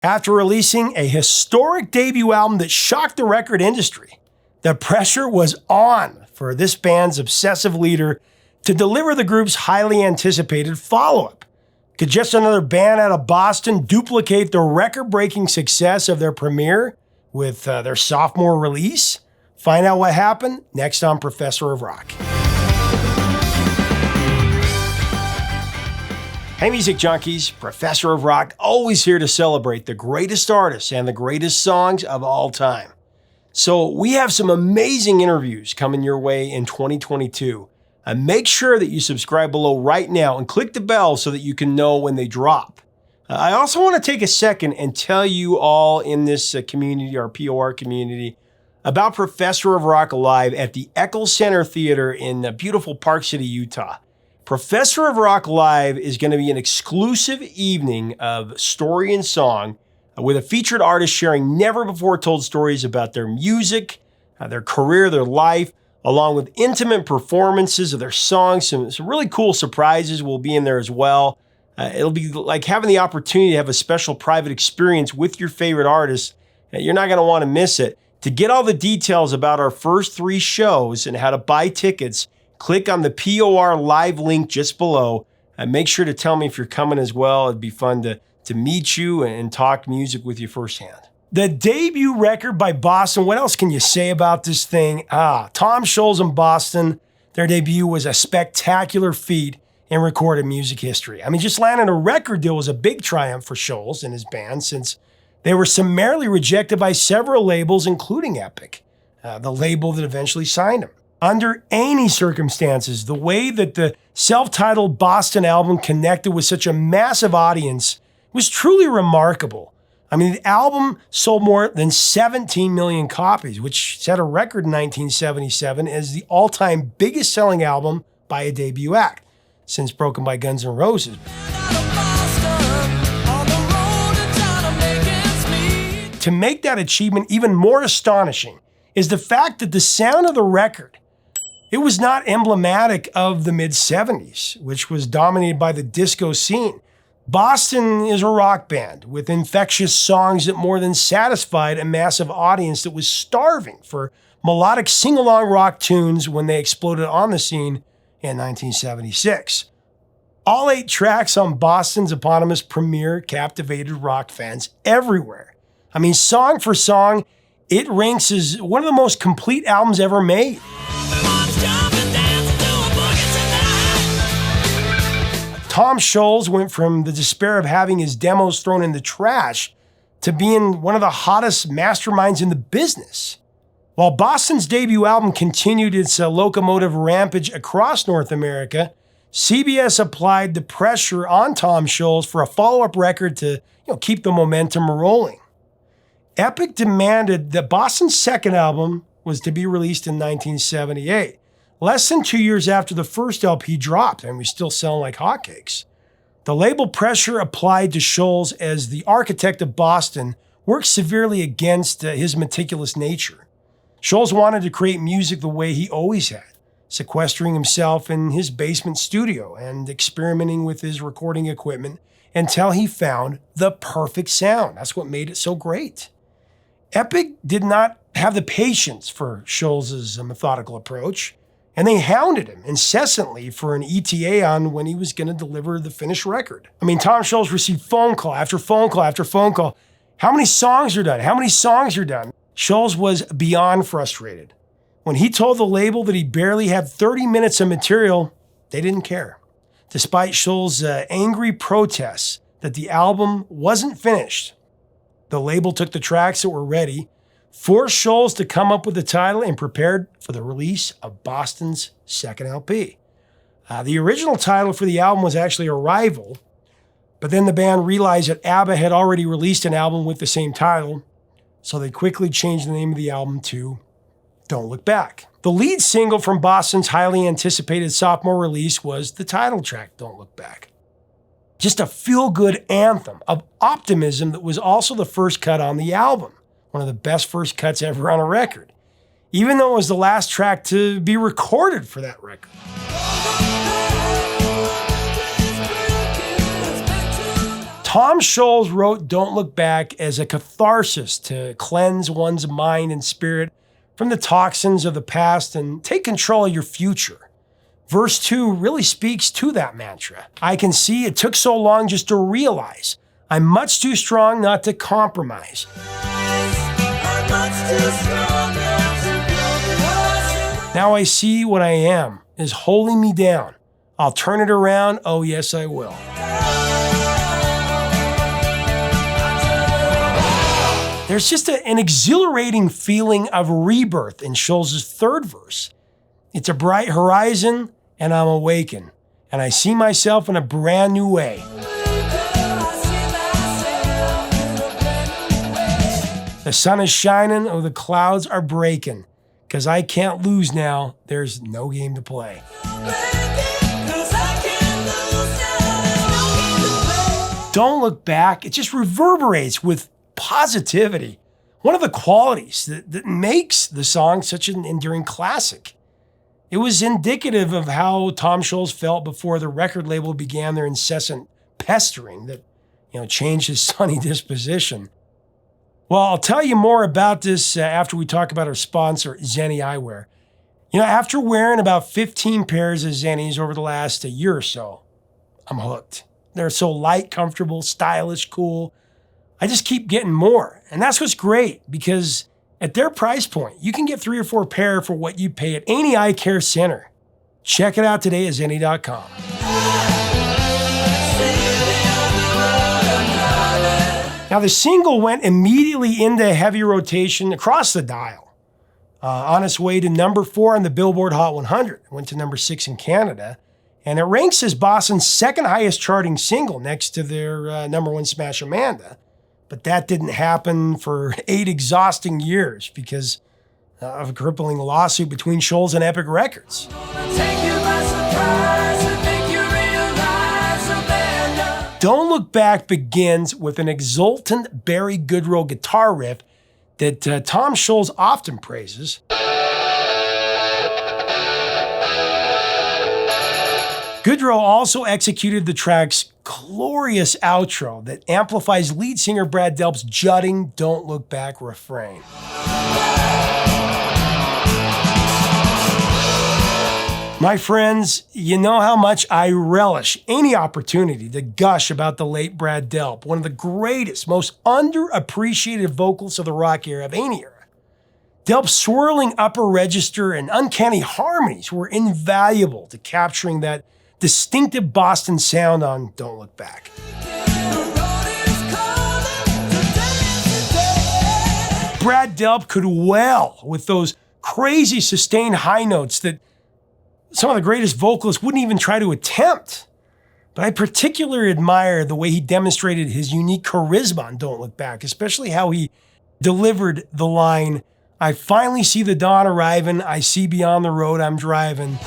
After releasing a historic debut album that shocked the record industry, the pressure was on for this band's obsessive leader to deliver the group's highly anticipated follow-up. Could just another band out of Boston duplicate the record-breaking success of their premiere with their sophomore release? Find out what happened next on Professor of Rock. Hey music junkies, Professor of Rock, always here to celebrate the greatest artists and the greatest songs of all time. So we have some amazing interviews coming your way in 2022. And make sure that you subscribe below right now and click the bell so that you can know when they drop. I also want to take a second and tell you all in this community, our POR community, about Professor of Rock Live at the Eccles Center Theater in beautiful Park City, Utah. Professor of Rock Live is going to be an exclusive evening of story and song with a featured artist sharing never-before-told stories about their music, their career, their life, along with intimate performances of their songs. Some really cool surprises will be in there as well. It'll be like having the opportunity to have a special private experience with your favorite artist. You're not going to want to miss it. To get all the details about our first 3 shows and how to buy tickets, click on the POR Live link just below. And make sure to tell me if you're coming as well. It'd be fun to meet you and talk music with you firsthand. The debut record by Boston, what else can you say about this thing? Tom Sholz in Boston, their debut was a spectacular feat in recorded music history. I mean, just landing a record deal was a big triumph for Sholz and his band since they were summarily rejected by several labels, including Epic, the label that eventually signed him. Under any circumstances, the way that the self-titled Boston album connected with such a massive audience was truly remarkable. I mean, the album sold more than 17 million copies, which set a record in 1977 as the all-time biggest selling album by a debut act, since Broken by Guns N' Roses. To make that achievement even more astonishing is the fact that the sound of the record, it was not emblematic of the mid-70s, which was dominated by the disco scene. Boston is a rock band with infectious songs that more than satisfied a massive audience that was starving for melodic sing-along rock tunes when they exploded on the scene in 1976. All 8 tracks on Boston's eponymous premiere captivated rock fans everywhere. I mean, song for song, it ranks as one of the most complete albums ever made. Tom Sholz went from the despair of having his demos thrown in the trash to being one of the hottest masterminds in the business. While Boston's debut album continued its locomotive rampage across North America, CBS applied the pressure on Tom Sholz for a follow-up record to keep the momentum rolling. Epic demanded that Boston's second album was to be released in 1978. Less than 2 years after the first LP dropped, and was still selling like hotcakes. The label pressure applied to Sholz as the architect of Boston worked severely against his meticulous nature. Sholz wanted to create music the way he always had, sequestering himself in his basement studio and experimenting with his recording equipment until he found the perfect sound. That's what made it so great. Epic did not have the patience for Scholz's methodical approach, and they hounded him incessantly for an ETA on when he was going to deliver the finished record. I mean, Tom Sholz received phone call after phone call after phone call. How many songs are done? How many songs are done? Sholz was beyond frustrated. When he told the label that he barely had 30 minutes of material, they didn't care. Despite Scholz's angry protests that the album wasn't finished, the label took the tracks that were ready, forced Sholz to come up with the title, and prepared for the release of Boston's second LP. The original title for the album was actually Arrival, but then the band realized that ABBA had already released an album with the same title, so they quickly changed the name of the album to Don't Look Back. The lead single from Boston's highly anticipated sophomore release was the title track, Don't Look Back. Just a feel-good anthem of optimism that was also the first cut on the album. One of the best first cuts ever on a record, even though it was the last track to be recorded for that record. Tom Sholz wrote Don't Look Back as a catharsis to cleanse one's mind and spirit from the toxins of the past and take control of your future. Verse 2 really speaks to that mantra. I can see it took so long just to realize I'm much too strong not to compromise. Now I see what I am is holding me down. I'll turn it around. Oh, yes, I will. There's just an exhilarating feeling of rebirth in Scholz's third verse. It's a bright horizon, and I'm awakened, and I see myself in a brand new way. The sun is shining, or the clouds are breaking, because I can't lose now. There's no game to play. Don't Look Back. It just reverberates with positivity. One of the qualities that makes the song such an enduring classic. It was indicative of how Tom Sholz felt before the record label began their incessant pestering that, changed his sunny disposition. Well, I'll tell you more about this after we talk about our sponsor, Zenni Eyewear. After wearing about 15 pairs of Zennis over the last year or so, I'm hooked. They're so light, comfortable, stylish, cool. I just keep getting more. And that's what's great, because at their price point, you can get 3 or 4 pair for what you pay at any eye care center. Check it out today at Zenni.com. Now, the single went immediately into heavy rotation across the dial. On its way to number 4 on the Billboard Hot 100. It went to number 6 in Canada. And it ranks as Boston's second highest charting single next to their number 1 smash Amanda. But that didn't happen for 8 exhausting years because of a crippling lawsuit between Scholz and Epic Records. Don't Look Back begins with an exultant Barry Goodrow guitar riff that Tom Sholz often praises. Goodrow also executed the track's glorious outro that amplifies lead singer Brad Delp's jutting Don't Look Back refrain. My friends, you know how much I relish any opportunity to gush about the late Brad Delp, one of the greatest, most underappreciated vocalists of the rock era of any era. Delp's swirling upper register and uncanny harmonies were invaluable to capturing that distinctive Boston sound on Don't Look Back. Brad Delp could well with those crazy sustained high notes that some of the greatest vocalists wouldn't even try to attempt. But I particularly admire the way he demonstrated his unique charisma on Don't Look Back, especially how he delivered the line, I finally see the dawn arriving, I see beyond the road I'm driving.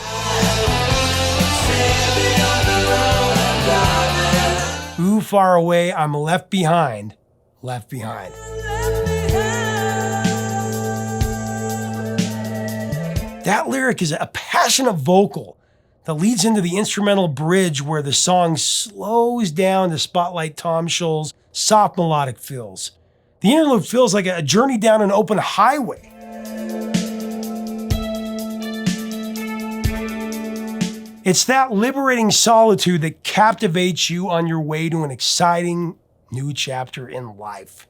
Ooh, far away, I'm left behind, left behind. That lyric is a passionate vocal that leads into the instrumental bridge where the song slows down to spotlight Tom Sholz' soft melodic fills. The interlude feels like a journey down an open highway. It's that liberating solitude that captivates you on your way to an exciting new chapter in life.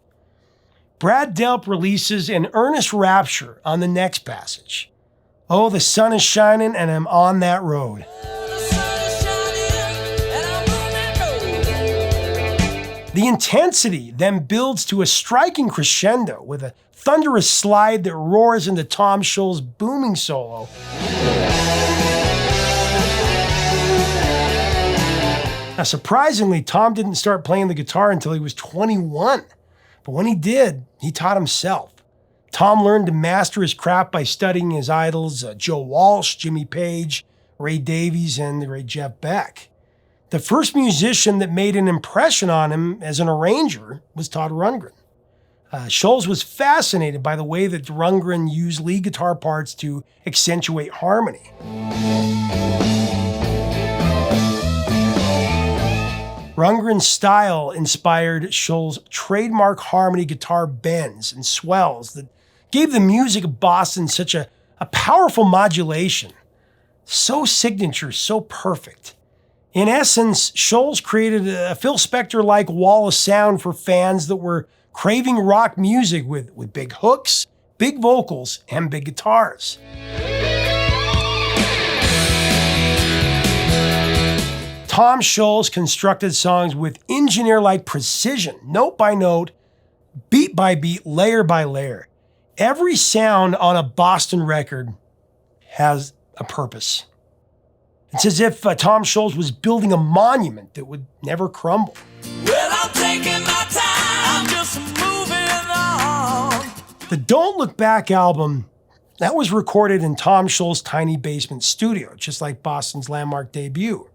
Brad Delp releases an earnest rapture on the next passage. Oh, the sun is shining and I'm on that road. The intensity then builds to a striking crescendo with a thunderous slide that roars into Tom Scholz's booming solo. Now, surprisingly, Tom didn't start playing the guitar until he was 21. But when he did, he taught himself. Tom learned to master his craft by studying his idols, Joe Walsh, Jimmy Page, Ray Davies, and the great Jeff Beck. The first musician that made an impression on him as an arranger was Todd Rundgren. Scholz was fascinated by the way that Rundgren used lead guitar parts to accentuate harmony. Rundgren's style inspired Sholz' trademark harmony guitar bends and swells that gave the music of Boston such a powerful modulation. So signature, so perfect. In essence, Sholz created a Phil Spector-like wall of sound for fans that were craving rock music with big hooks, big vocals, and big guitars. Tom Sholz constructed songs with engineer-like precision, note by note, beat by beat, layer by layer. Every sound on a Boston record has a purpose. It's as if Tom Sholz was building a monument that would never crumble. Well, I'm taking my time, I'm just moving on. The Don't Look Back album, that was recorded in Tom Sholz' tiny basement studio, just like Boston's landmark debut.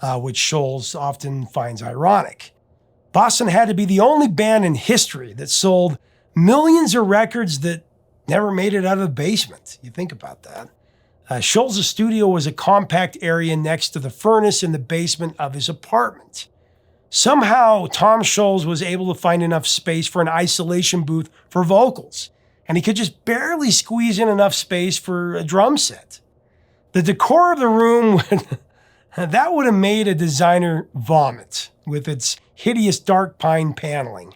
Which Sholz often finds ironic. Boston had to be the only band in history that sold millions of records that never made it out of the basement. You think about that. Scholz' studio was a compact area next to the furnace in the basement of his apartment. Somehow, Tom Sholz was able to find enough space for an isolation booth for vocals, and he could just barely squeeze in enough space for a drum set. The decor of the room that would have made a designer vomit with its hideous dark pine paneling.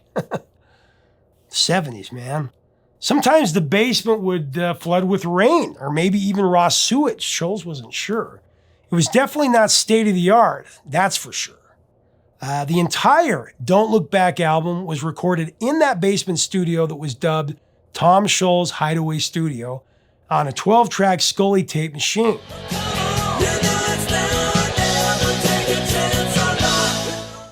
70s, man. Sometimes the basement would flood with rain or maybe even raw sewage. Sholz wasn't sure. It was definitely not state-of-the-art, that's for sure. The entire Don't Look Back album was recorded in that basement studio that was dubbed Tom Sholz Hideaway Studio on a 12-track Scully tape machine.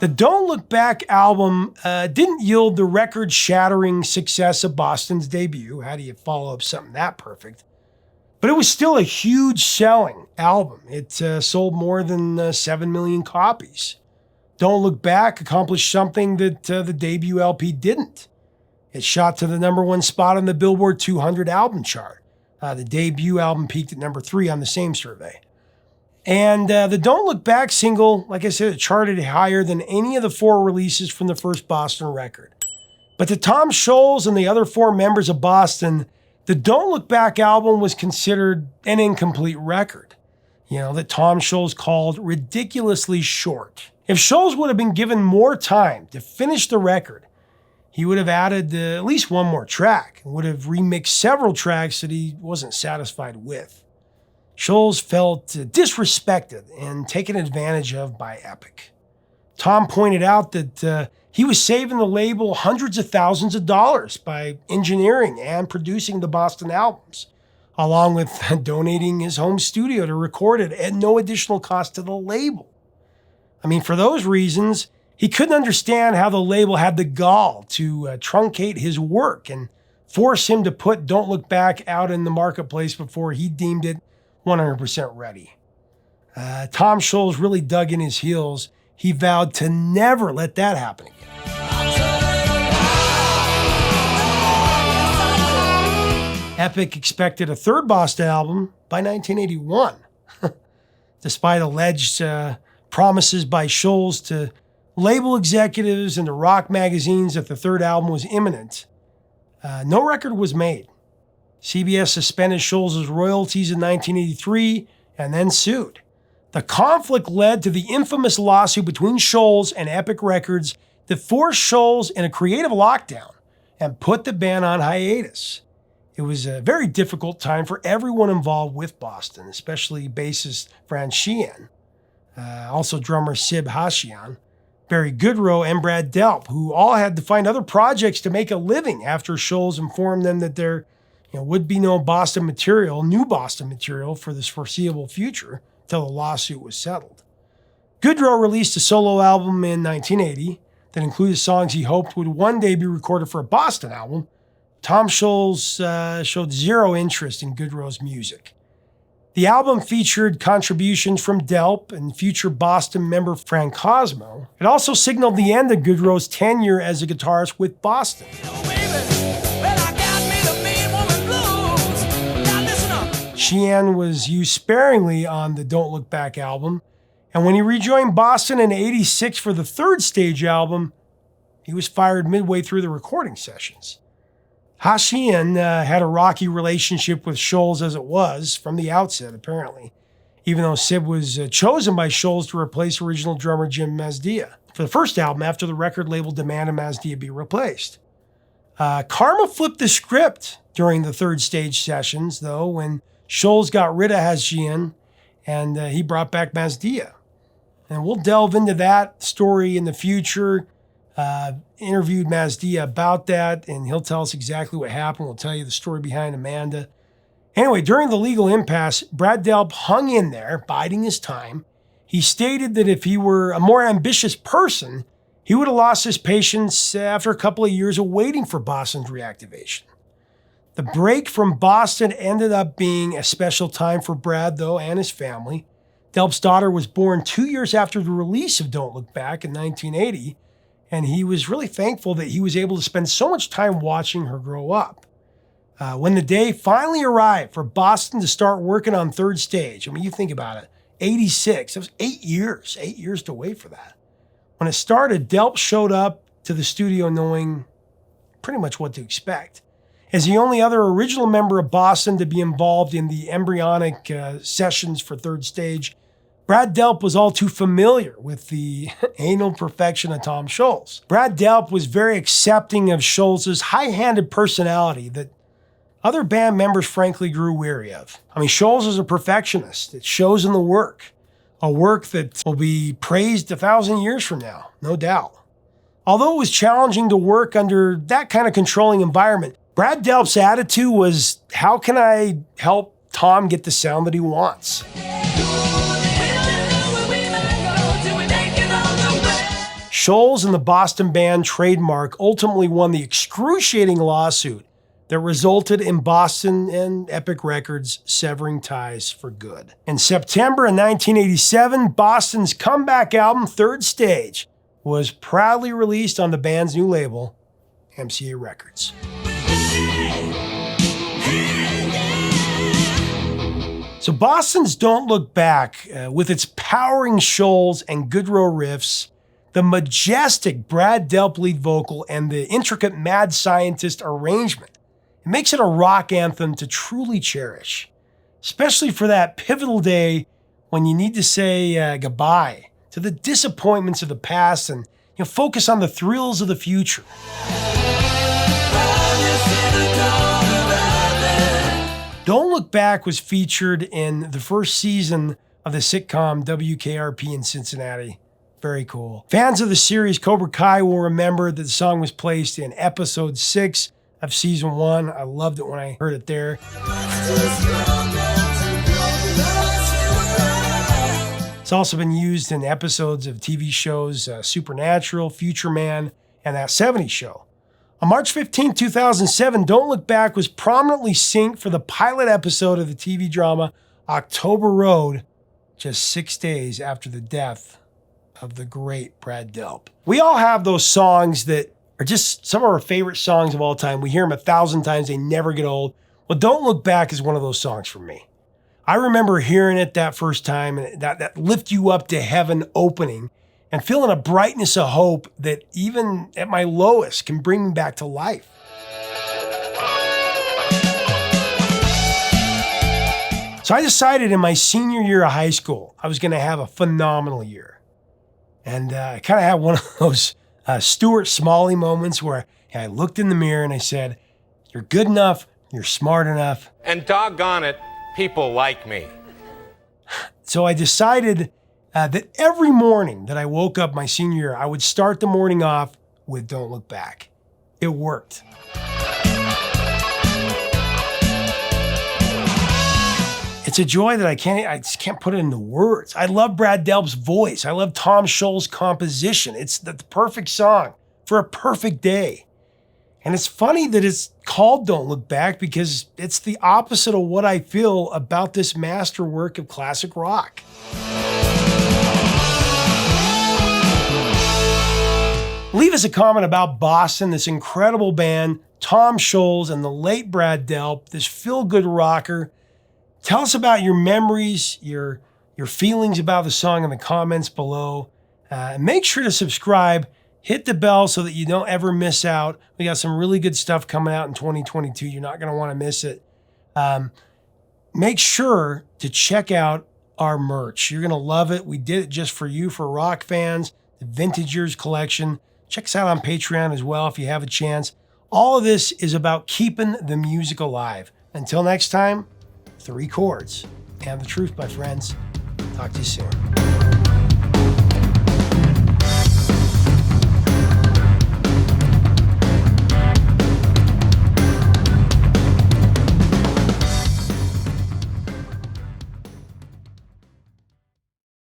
The Don't Look Back album didn't yield the record-shattering success of Boston's debut. How do you follow up something that perfect? But it was still a huge selling album. It sold more than 7 million copies. Don't Look Back accomplished something that the debut LP didn't. It shot to the #1 spot on the Billboard 200 album chart. The debut album peaked at #3 on the same survey. And the Don't Look Back single, like I said, it charted higher than any of the 4 releases from the first Boston record. But to Tom Sholz and the other 4 members of Boston, the Don't Look Back album was considered an incomplete record, that Tom Sholz called ridiculously short. If Sholz would have been given more time to finish the record, he would have added at least one more track and would have remixed several tracks that he wasn't satisfied with. Sholz felt disrespected and taken advantage of by Epic. Tom pointed out that he was saving the label hundreds of thousands of dollars by engineering and producing the Boston albums, along with donating his home studio to record it at no additional cost to the label. For those reasons, he couldn't understand how the label had the gall to truncate his work and force him to put Don't Look Back out in the marketplace before he deemed it 100% ready. Tom Sholz really dug in his heels. He vowed to never let that happen again. Epic expected a third Boston album by 1981. Despite alleged promises by Sholz to label executives and to rock magazines that the third album was imminent, no record was made. CBS suspended Scholz' royalties in 1983 and then sued. The conflict led to the infamous lawsuit between Scholz and Epic Records that forced Scholz in a creative lockdown and put the band on hiatus. It was a very difficult time for everyone involved with Boston, especially bassist Fran Sheehan, also drummer Sib Hashian, Barry Goodrow, and Brad Delp, who all had to find other projects to make a living after Scholz informed them that there would be no new Boston material for this foreseeable future until the lawsuit was settled. Goodrow released a solo album in 1980 that included songs he hoped would one day be recorded for a Boston album. Tom Sholz showed zero interest in Goodrow's music. The album featured contributions from Delp and future Boston member Frank Cosmo. It also signaled the end of Goodrow's tenure as a guitarist with Boston. Sheehan was used sparingly on the Don't Look Back album, And when he rejoined Boston in '86 for the third stage album, he was fired midway through the recording sessions. Hsien had a rocky relationship with Sholz as it was from the outset, apparently, even though Sib was chosen by Sholz to replace original drummer Jim Mazdia for the first album after the record label demanded Mazdia be replaced. Karma flipped the script during the third stage sessions, though, when Sholz got rid of Hsien and he brought back Mazdia. And we'll delve into that story in the future. Interviewed Mazdia about that, and he'll tell us exactly what happened. We'll tell you the story behind Amanda. Anyway, during the legal impasse, Brad Delp hung in there, biding his time. He stated that if he were a more ambitious person, he would have lost his patience after a couple of years of waiting for Boston's reactivation. The break from Boston ended up being a special time for Brad, though, and his family. Delp's daughter was born 2 years after the release of Don't Look Back in 1980, and he was really thankful that he was able to spend so much time watching her grow up. When the day finally arrived for Boston to start working on third stage, I mean, you think about it, 86, it was 8 years to wait for that. When it started, Delp showed up to the studio knowing pretty much what to expect. As the only other original member of Boston to be involved in the embryonic sessions for third stage, Brad Delp was all too familiar with the anal perfection of Tom Sholz. Brad Delp was very accepting of Scholz's high-handed personality that other band members frankly grew weary of. I mean, Sholz is a perfectionist. It shows in the work, a work that will be praised 1,000 years from now, no doubt. Although it was challenging to work under that kind of controlling environment, Brad Delp's attitude was, how can I help Tom get the sound that he wants? Sholz and the Boston band trademark ultimately won the excruciating lawsuit that resulted in Boston and Epic Records severing ties for good. In September of 1987, Boston's comeback album, Third Stage, was proudly released on the band's new label, MCA Records. So Boston's Don't Look Back, with its powering Sholz and Goodrow riffs, the majestic Brad Delp lead vocal, and the intricate Mad Scientist arrangement, it makes it a rock anthem to truly cherish, especially for that pivotal day when you need to say goodbye to the disappointments of the past and focus on the thrills of the future. Don't Look Back was featured in the first season of the sitcom WKRP in Cincinnati. Very cool. Fans of the series Cobra Kai will remember that the song was placed in episode 6 of season 1. I loved it when I heard it there. It's also been used in episodes of TV shows Supernatural, Future Man, and That 70s Show. On March 15, 2007, Don't Look Back was prominently synced for the pilot episode of the TV drama October Road, just 6 days after the death of the great Brad Delp. We all have those songs that are just some of our favorite songs of all time. We hear them 1,000 times, they never get old. Well, Don't Look Back is one of those songs for me. I remember hearing it that first time, and that lift you up to heaven opening, and feeling a brightness of hope that even at my lowest can bring me back to life. So I decided in my senior year of high school, I was going to have a phenomenal year. And I kind of had one of those Stuart Smalley moments where I looked in the mirror and I said, you're good enough, you're smart enough. And doggone it, people like me. So I decided that every morning that I woke up my senior year, I would start the morning off with Don't Look Back. It worked. It's a joy that I just can't put it into words. I love Brad Delp's voice. I love Tom Sholz's composition. It's the perfect song for a perfect day. And it's funny that it's called Don't Look Back because it's the opposite of what I feel about this masterwork of classic rock. Leave us a comment about Boston, this incredible band, Tom Sholz, and the late Brad Delp, this feel-good rocker. Tell us about your memories, your your feelings about the song in the comments below. Make sure to subscribe, hit the bell so that you don't ever miss out. We got some really good stuff coming out in 2022. You're not going to want to miss it. Make sure to check out our merch. You're going to love it. We did it just for you, for rock fans, the Vintage Years collection. Check us out on Patreon as well if you have a chance. All of this is about keeping the music alive. Until next time, 3 chords and the truth, my friends. Talk to you soon.